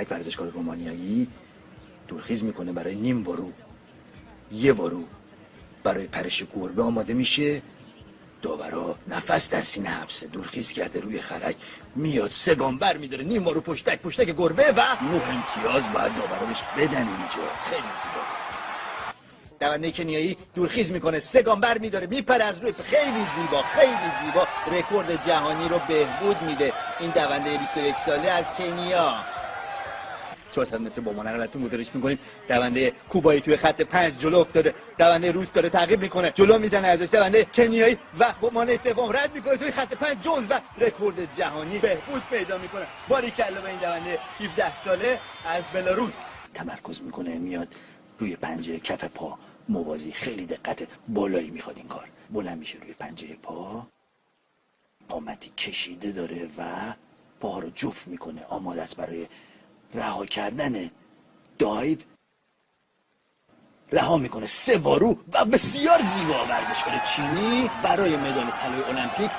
یک ورزشکار رومانیایی دورخیز میکنه برای نیم ورو، یه ورو برای پرش گربه آماده میشه. داورا نفس در سینه حبسه، دورخیز کرده روی خرک، میاد 3 گام بر میداره، نیم ورو پشتک گربه و 9 امتیاز باید داورا بهش بدن. اینجا خیلی زیبا. دونده کنیایی دورخیز میکنه، 3 گام بر میداره، میپره از روی، خیلی زیبا رکورد جهانی رو بهبود میده این دونده 21 ساله از کنیا. 400 متر با منحنیت مدرش میکنیم. دونده کوبایی توی خط 5 جلو افتاده، دونده روس داره تعقیب میکنه، جلو میزنه ازش، دونده کنیایی و با مانع سوم رد میکنه توی خط 5 جونز و رکورد جهانی بهبود پیدا میکنه. باریکلا به این دونده 17 ساله از بلاروس. تمرکز میکنه، میاد روی پنجه کف پا موازی، خیلی دقت بالایی میخواد این کار. بلند میشه روی پنجه پا، قامتی کشیده داره و پا رو جفت میکنه، آماده است برای رها کردن دایو. رها میکنه 3 وارو و بسیار زیبا. ورزشکار چینی برای مدال طلای المپیک